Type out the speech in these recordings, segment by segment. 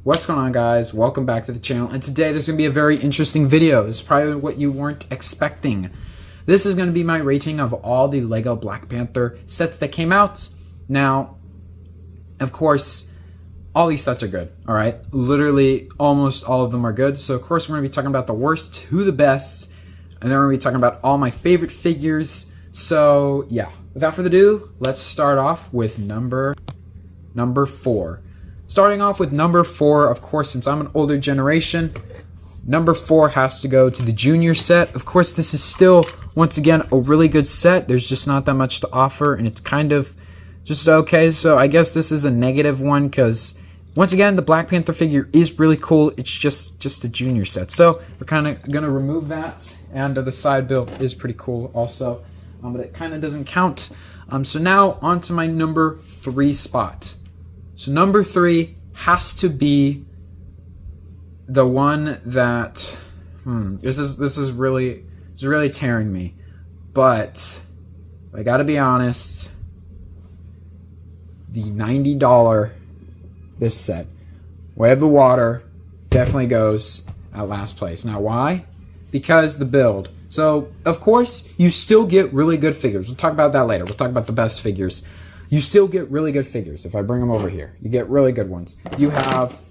What's going on, guys? Welcome back to the channel, and today there's going to be a very interesting video. It's probably what you weren't expecting. This is going to be my rating of all the LEGO Black Panther sets that came out. Now, of course, all these sets are good, alright? Literally, almost all of them are good. So, of course, we're going to be talking about the worst to the best, and then we're going to be talking about all my favorite figures. So, yeah, without further ado, let's start off with number 4. Starting off with number 4, of course, since I'm an older generation, number 4 has to go to the junior set. Of course, this is still, once again, a really good set. There's just not that much to offer, and it's kind of just okay. So I guess this is a negative one because, once again, the Black Panther figure is really cool. It's just a junior set. So we're kind of going to remove that, and the side build is pretty cool also, but it kind of doesn't count. So now on to my number 3 spot. So number 3 has to be the one that this is really tearing me, but I gotta be honest, the $90 this set, Way of the Water, definitely goes at last place. Now why? Because the build. So of course you still get really good figures. We'll talk about that later. We'll talk about the best figures. You still get really good figures. If I bring them over here, you get really good ones. You have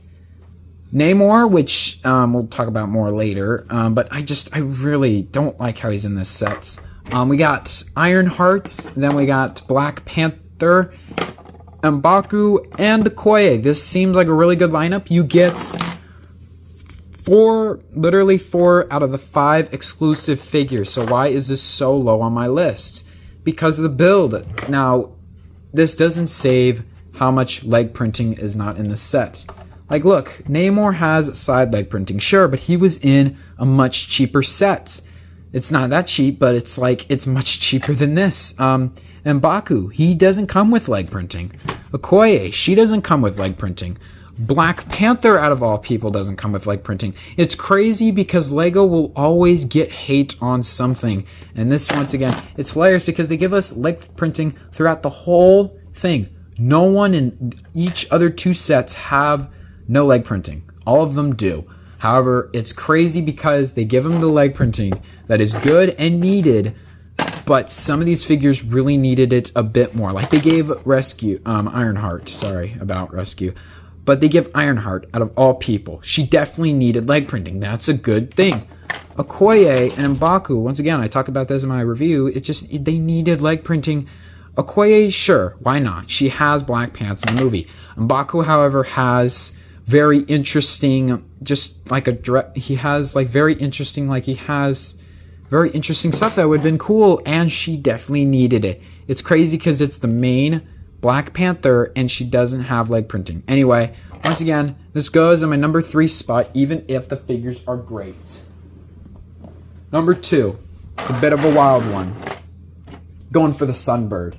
Namor, which we'll talk about more later, but I really don't like how he's in this set. We got Ironheart, then we got Black Panther, Embaku, and Okoye. This seems like a really good lineup. You get literally 4 out of the 5 exclusive figures. So why is this so low on my list? Because of the build. Now, this doesn't save how much leg printing is not in the set. Like, look, Neymar has side leg printing, sure, but he was in a much cheaper set. It's not that cheap, but it's much cheaper than this. Embaku, he doesn't come with leg printing. Okoye, she doesn't come with leg printing. Black Panther, out of all people, doesn't come with leg printing. It's crazy because LEGO will always get hate on something. And this, once again, it's hilarious because they give us leg printing throughout the whole thing. No one in each other 2 sets have no leg printing. All of them do. However, it's crazy because they give them the leg printing that is good and needed, but some of these figures really needed it a bit more. Like they gave Ironheart, sorry about Rescue, but they give Ironheart, out of all people. She definitely needed leg printing. That's a good thing. Okoye and Baku, once again, I talked about this in my review. They needed leg printing. Okoye, sure, why not? She has black pants in the movie. Embaku, however, has very interesting, he has very interesting stuff that would have been cool, and she definitely needed it. It's crazy because it's the main Black Panther and she doesn't have leg printing. Anyway, once again, this goes in my number 3 spot, even if the figures are great. Number 2, a bit of a wild one. Going for the Sunbird.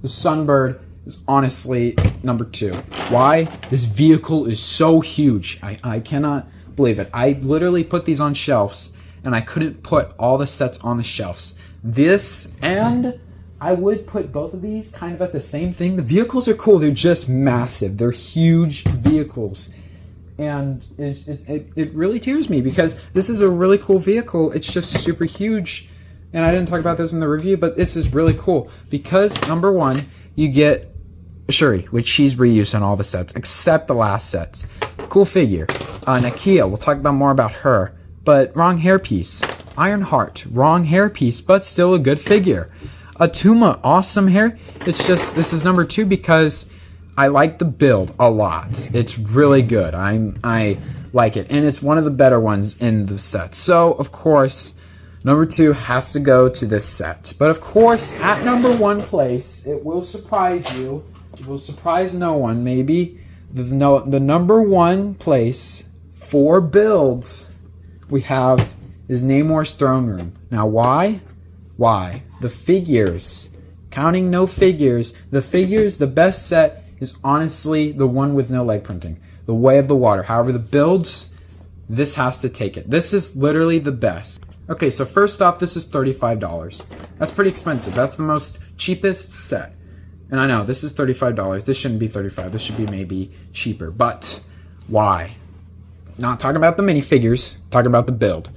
The Sunbird is honestly number 2. Why? This vehicle is so huge. I cannot believe it. I literally put these on shelves, and I couldn't put all the sets on the shelves. This, and I would put both of these kind of at the same thing. The vehicles are cool. They're just massive. They're huge vehicles. And it really tears me because this is a really cool vehicle. It's just super huge. And I didn't talk about this in the review, but this is really cool because, number 1, you get Shuri, which she's reused in all the sets except the last sets. Cool figure. Nakia, we'll talk about more about her, but wrong hairpiece. Ironheart, wrong hairpiece, but still a good figure. Atuma, awesome hair. It's just, this is number 2 because I like the build a lot. It's really good. I like it, and it's one of the better ones in the set. So, of course, number 2 has to go to this set. But of course, at number 1 place, it will surprise you. It will surprise no one, maybe. The number 1 place for builds we have is Namor's throne room. Now, why? Why? The figures. Counting no figures. The best set is honestly the one with no leg printing. The Way of the Water. However, the builds, this has to take it. This is literally the best. Okay, so first off, this is $35. That's pretty expensive. That's the most cheapest set. And I know, this is $35. This shouldn't be $35. This should be maybe cheaper. But Why? Not talking about the minifigures, talking about the build.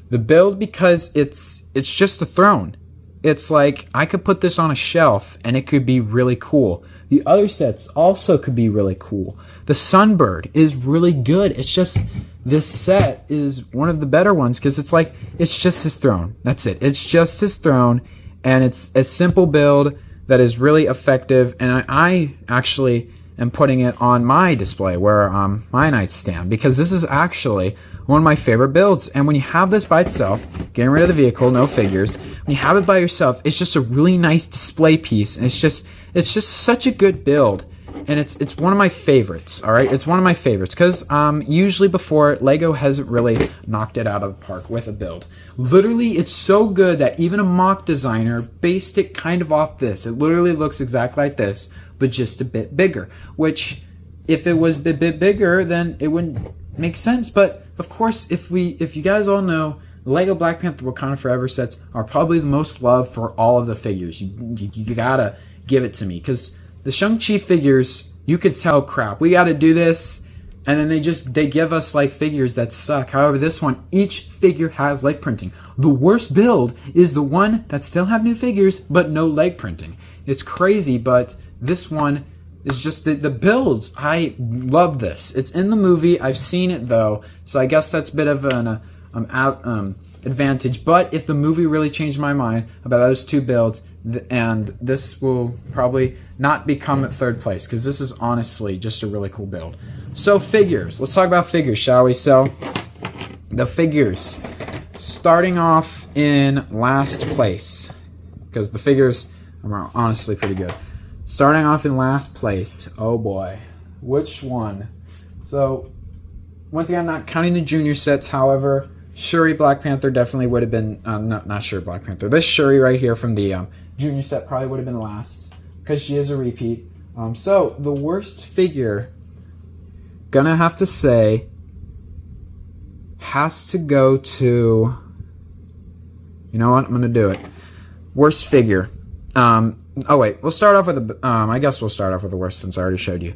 The build because it's just the throne. It's like I could put this on a shelf and it could be really cool. The other sets also could be really cool. The Sunbird is really good. It's just this set is one of the better ones because it's like it's just his throne. That's it. It's just his throne, and it's a simple build that is really effective. And I actually am putting it on my display where my nightstand because this is actually one of my favorite builds. And when you have this by itself, getting rid of the vehicle, no figures, when you have it by yourself, it's just a really nice display piece, and it's just such a good build. And it's one of my favorites, all right? It's one of my favorites because usually before, Lego hasn't really knocked it out of the park with a build. Literally, it's so good that even a mock designer based it kind of off this. It literally looks exactly like this, but just a bit bigger, which if it was a bit bigger, then it wouldn't make sense. But of course, if you guys all know, the Lego Black Panther Wakanda Forever sets are probably the most loved for all of the figures. You gotta give it to me because the Shang-Chi figures, you could tell, crap, we gotta do this, and then they give us like figures that suck. However, this one, each figure has leg printing. The worst build is the one that still have new figures but no leg printing. It's crazy, but this one is just the builds. I love this. It's in the movie. I've seen it though, so I guess that's a bit of an advantage. But if the movie really changed my mind about those two builds, and this will probably not become at third place because this is honestly just a really cool build. So figures. Let's talk about figures, shall we? So the figures, starting off in last place because the figures are honestly pretty good. Starting off in last place, oh boy, which one? So, once again, not counting the junior sets, however, Shuri Black Panther definitely would have been, not Shuri Black Panther, this Shuri right here from the junior set probably would have been last, because she is a repeat. So, the worst figure, gonna have to say, has to go to, you know what, I'm gonna do it. Worst figure. Oh wait, we'll start off with I guess we'll start off with the worst since I already showed you.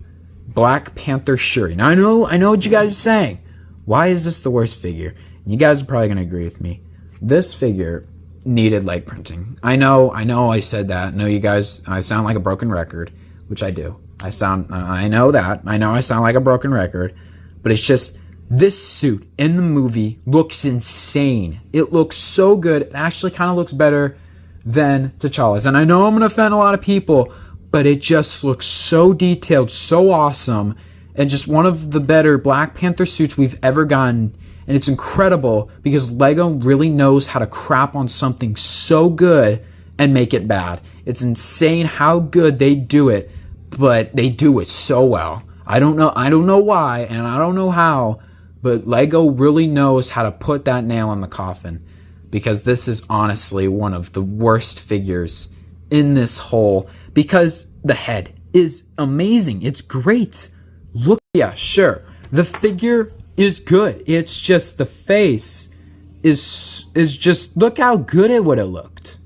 Black Panther Shuri. Now I know what you guys are saying. Why is this the worst figure? You guys are probably gonna agree with me. This figure needed leg printing. I know I said that. No, you guys, I sound like a broken record, which I do. I know that. I know I sound like a broken record, but it's just this suit in the movie looks insane. It looks so good. It actually kind of looks better than T'Challa's. And I know I'm going to offend a lot of people, but it just looks so detailed, so awesome, and just one of the better Black Panther suits we've ever gotten. And it's incredible because Lego really knows how to crap on something so good and make it bad. It's insane how good they do it, but they do it so well. I don't know why, and I don't know how, but Lego really knows how to put that nail in the coffin. Because this is honestly one of the worst figures in this whole, because the head is amazing. It's great. Look, yeah, sure. The figure is good. It's just the face is just, look how good it would have looked.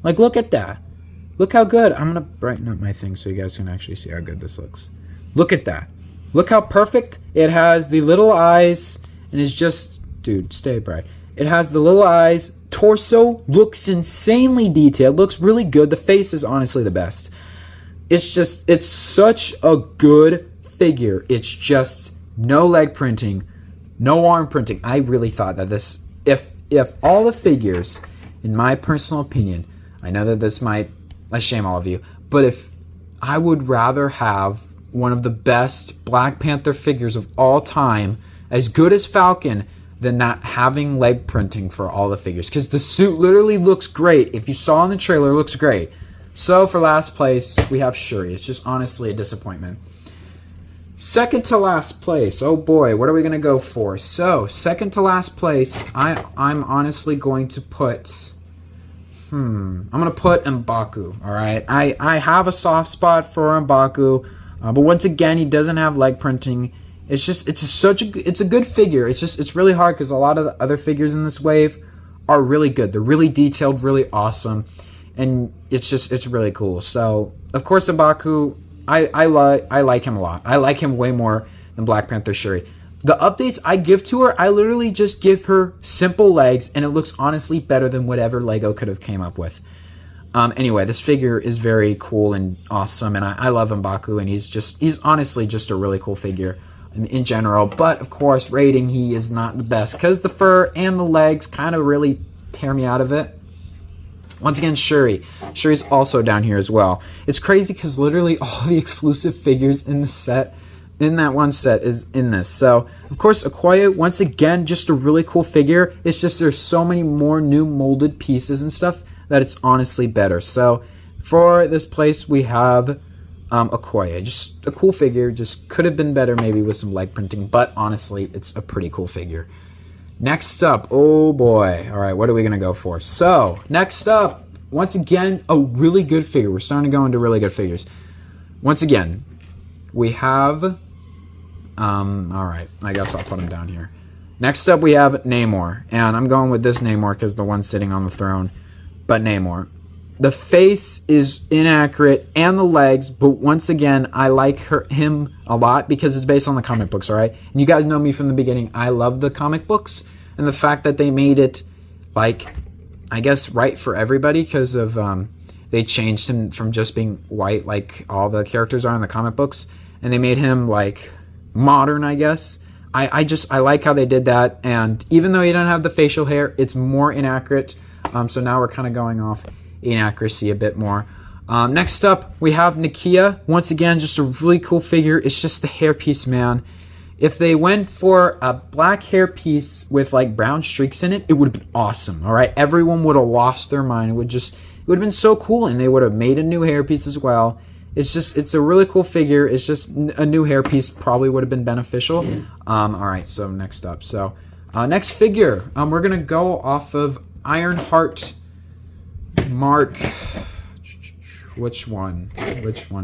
Like, look at that. Look how good. I'm going to brighten up my thing so you guys can actually see how good this looks. Look at that. Look how perfect. It has the little eyes, and it's just, dude, stay bright. It has the little eyes. Torso looks insanely detailed. Looks really good. The face is honestly the best. It's such a good figure. It's just no leg printing, no arm printing. I really thought that this, if all the figures, in my personal opinion, I know that this might shame all of you, but if I would rather have one of the best Black Panther figures of all time, as good as Falcon, than not having leg printing for all the figures. Because the suit literally looks great. If you saw in the trailer, it looks great. So for last place, we have Shuri. It's just honestly a disappointment. Second to last place. Oh boy, what are we going to go for? So, second to last place, I'm honestly going to put... I'm going to put Embaku, alright? I have a soft spot for Embaku, but once again, he doesn't have leg printing. It's a good figure. It's really hard because a lot of the other figures in this wave are really good. They're really detailed, really awesome, and it's really cool. So of course, Embaku, I like him a lot. I like him way more and Black Panther Shuri. The updates I give to her, I literally just give her simple legs, and it looks honestly better than whatever Lego could have came up with. Anyway, this figure is very cool and awesome, and I love Embaku, and he's honestly just a really cool figure in general. But of course, rating, he is not the best because the fur and the legs kind of really tear me out of it. Once again, Shuri. Shuri's also down here as well. It's crazy because literally all the exclusive figures in the set, in that one set, is in this. So, of course, Okoye, once again, just a really cool figure. It's just there's so many more new molded pieces and stuff that it's honestly better. So, for this place, we have Okoye. Just a cool figure. Just could have been better maybe with some leg printing, but honestly, it's a pretty cool figure. Next up, oh boy. All right, what are we going to go for? So, next up, once again, a really good figure. We're starting to go into really good figures. Once again, we have... all right, I guess I'll put him down here. Next up, we have Namor. And I'm going with this Namor because the one sitting on the throne. But Namor. The face is inaccurate and the legs, but once again, I like him a lot because it's based on the comic books, all right? And you guys know me from the beginning. I love the comic books, and the fact that they made it, like, I guess, right for everybody because of they changed him from just being white like all the characters are in the comic books, and they made him, like, modern, I guess. I like how they did that, and even though he doesn't have the facial hair, it's more inaccurate, so now we're kind of going off inaccuracy a bit more. Next up, we have Nakia. Once again, just a really cool figure. It's just the hairpiece, man. If they went for a black hairpiece with like brown streaks in it, it would have been awesome. All right, everyone would have lost their mind. It would have been so cool, and they would have made a new hairpiece as well. It's a really cool figure. It's just a new hairpiece probably would have been beneficial. All right, so next up, next figure, we're gonna go off of Ironheart. Mark, which one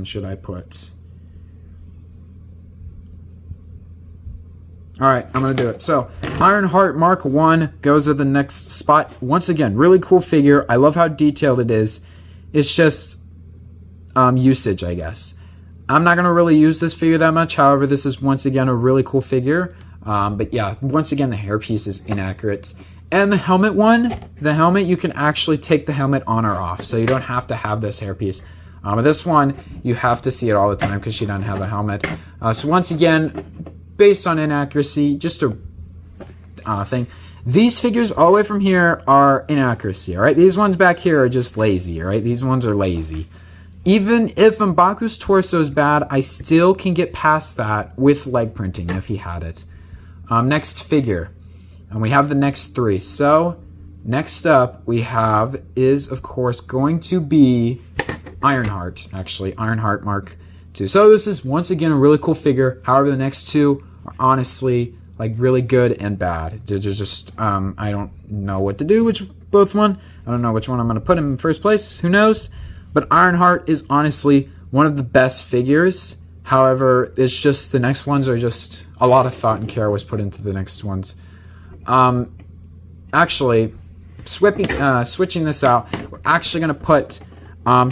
should I put? All right, I'm gonna do it. So Ironheart Mark 1 goes at the next spot. Once again, really cool figure. I love how detailed it is. It's just usage, I guess. I'm not gonna really use this figure that much. However, this is once again a really cool figure. But yeah, once again, the hairpiece is inaccurate. And the helmet you can actually take the helmet on or off, so you don't have to have this hairpiece. But this one, you have to see it all the time because she doesn't have a helmet. So once again, based on inaccuracy, just a thing. These figures all the way from here are inaccuracy, all right? These ones back here are just lazy, all right? These ones are lazy. Even if M'Baku's torso is bad, I still can get past that with leg printing if he had it. Next figure. And we have the next three. So, next up we have is, of course, going to be Ironheart. Actually, Ironheart Mark 2. So, this is, once again, a really cool figure. However, the next two are honestly, like, really good and bad. They're just, I don't know what to do with both one. I don't know which one I'm going to put in first place. Who knows? But Ironheart is honestly one of the best figures. However, it's just, the next ones are just, a lot of thought and care was put into the next ones. Actually, switching this out, we're actually going to put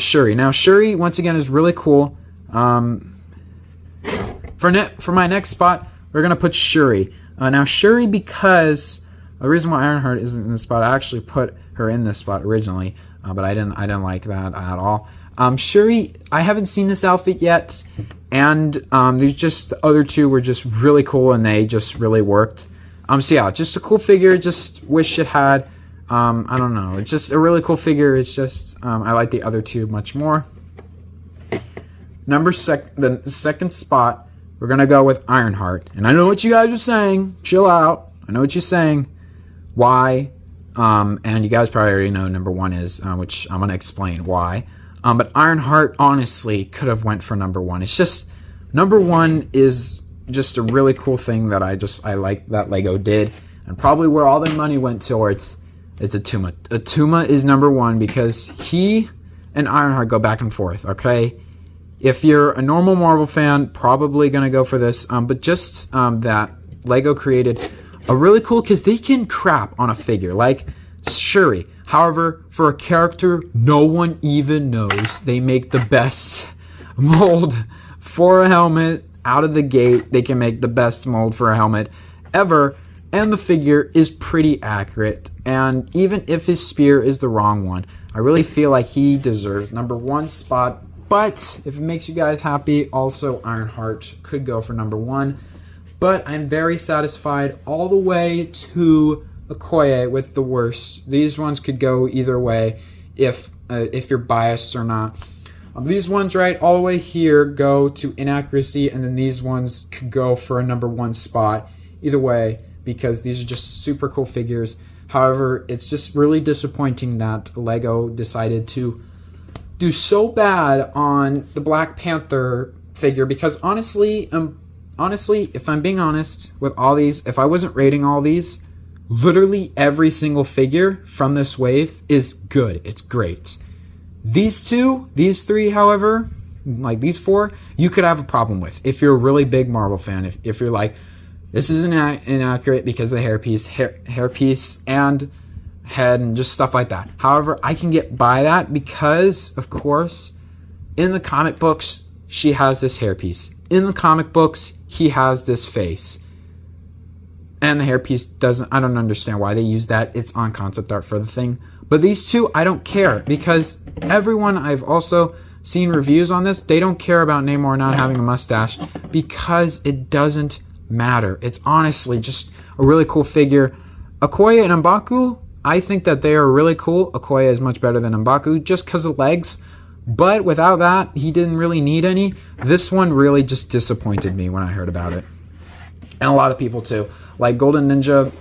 Shuri. Now, Shuri, once again, is really cool. For my next spot, we're going to put Shuri. Now, Shuri, because the reason why Ironheart isn't in this spot, I actually put her in this spot originally, but I didn't like that at all. Shuri, I haven't seen this outfit yet, and there's just the other two were just really cool, and they just really worked. So yeah, just a cool figure. Just wish it had. I don't know. It's just a really cool figure. It's just I like the other two much more. The second spot, we're gonna go with Ironheart. And I know what you guys are saying. Chill out. I know what you're saying. Why? And you guys probably already know number one is, which I'm gonna explain why. But Ironheart honestly could have went for number one. It's just number one is just a really cool thing that I like that Lego did, and probably where all their money went towards. It's Atuma. Atuma is number one because he and Ironheart go back and forth. Okay, if you're a normal Marvel fan, probably gonna go for this. But just that Lego created a really cool, because they can crap on a figure like Shuri. However, for a character no one even knows, they make the best mold for a helmet out of the gate, they can make the best mold for a helmet ever. And the figure is pretty accurate. And even if his spear is the wrong one, I really feel like he deserves number 1 spot. But if it makes you guys happy, also Ironheart could go for number 1. But I'm very satisfied all the way to Okoye with the worst. These ones could go either way if you're biased or not. These ones right all the way here go to inaccuracy, and then these ones could go for a number 1 spot either way, because these are just super cool figures. However, it's just really disappointing that Lego decided to do so bad on the Black Panther figure, because honestly, if I'm being honest with all these, if I wasn't rating all these, literally every single figure from this wave is good. It's great. These 2, these 3, however, like these 4, you could have a problem with if you're a really big Marvel fan. If you're like, this is inaccurate because of the hairpiece and head and just stuff like that. However, I can get by that because, of course, in the comic books, she has this hairpiece. In the comic books, he has this face. And the hairpiece doesn't, I don't understand why they use that. It's on concept art for the thing. But these 2, I don't care, because everyone I've also seen reviews on this, they don't care about Namor not having a mustache because it doesn't matter. It's honestly just a really cool figure. Okoya and Ambaku, I think that they are really cool. Okoya is much better than Embaku just because of legs. But without that, he didn't really need any. This one really just disappointed me when I heard about it. And a lot of people too. Like Golden Ninja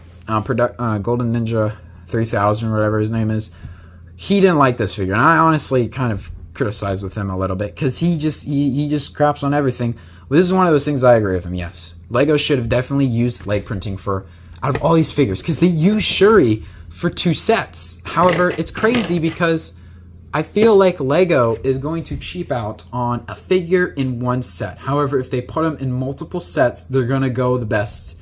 3000, whatever his name is. He didn't like this figure. And I honestly kind of criticized with him a little bit, because he just craps on everything. Well, this is one of those things I agree with him, yes. Lego should have definitely used leg printing for out of all these figures, because they use Shuri for 2 sets. However, it's crazy because I feel like Lego is going to cheap out on a figure in 1 set. However, if they put them in multiple sets, they're going to go the best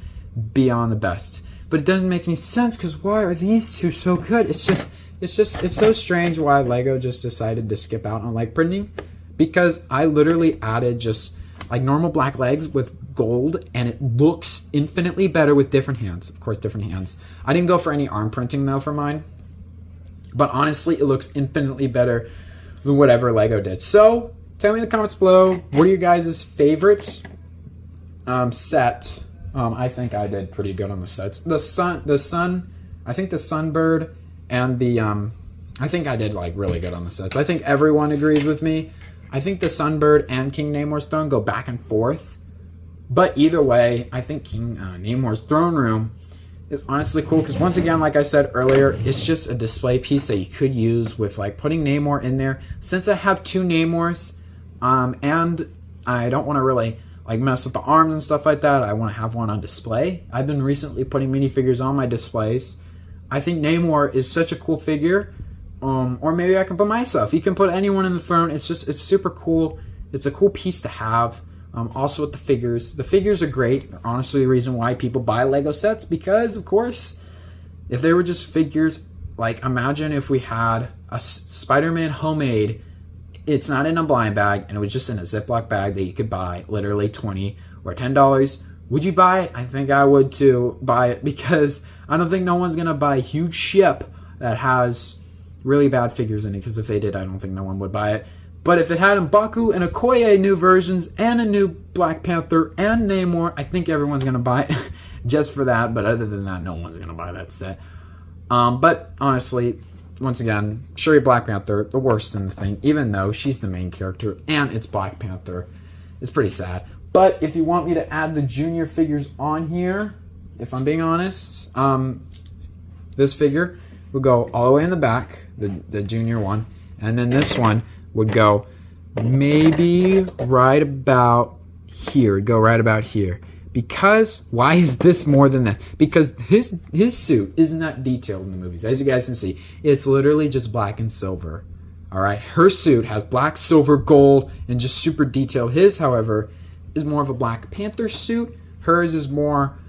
beyond the best. But it doesn't make any sense, because why are these 2 so good? It's so strange why Lego just decided to skip out on leg printing, because I literally added just like normal black legs with gold, and it looks infinitely better with different hands. Of course, different hands. I didn't go for any arm printing though for mine, but honestly, it looks infinitely better than whatever Lego did. So tell me in the comments below, what are your guys' favorite set? I think I did pretty good on the sets. The sun, I think the Sunbird and the I think I did like really good on the sets. I think everyone agrees with me. I think the Sunbird and King Namor's throne go back and forth. But either way, I think King Namor's throne room is honestly cool, because once again, like I said earlier, it's just a display piece that you could use with like putting Namor in there. Since I have 2 Namors, and I don't want to really like mess with the arms and stuff like that, I want to have one on display. I've been recently putting minifigures on my displays. I think Namor is such a cool figure. Or maybe I can put myself. You can put anyone in the throne. It's super cool. It's a cool piece to have. Also with the figures. The figures are great. They're honestly the reason why people buy Lego sets, because, of course, if they were just figures, like imagine if we had a Spider-Man homemade, it's not in a blind bag, and it was just in a Ziploc bag that you could buy literally $20 or $10. Would you buy it? I think I would too buy it, because I don't think no one's going to buy a huge ship that has really bad figures in it, because if they did, I don't think no one would buy it. But if it had Embaku and Okoye new versions and a new Black Panther and Namor, I think everyone's going to buy it just for that. But other than that, no one's going to buy that set. But honestly, once again, Shuri Black Panther, the worst in the thing, even though she's the main character and it's Black Panther. It's pretty sad. But if you want me to add the junior figures on here, if I'm being honest, this figure would go all the way in the back, the junior one, and then this one would go maybe right about here. It'd go right about here. Because why is this more than that? Because his suit isn't that detailed in the movies. As you guys can see, it's literally just black and silver. All right, her suit has black, silver, gold, and just super detailed. His, however, is more of a Black Panther suit. Hers is more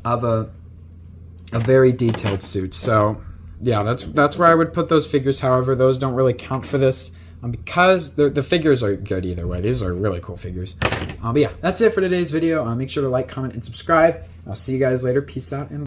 of a very detailed suit. So yeah, that's where I would put those figures. However, those don't really count for this. because the figures are good either way. These are really cool figures. But yeah, that's it for today's video. Make sure to like, comment, and subscribe. I'll see you guys later. Peace out. And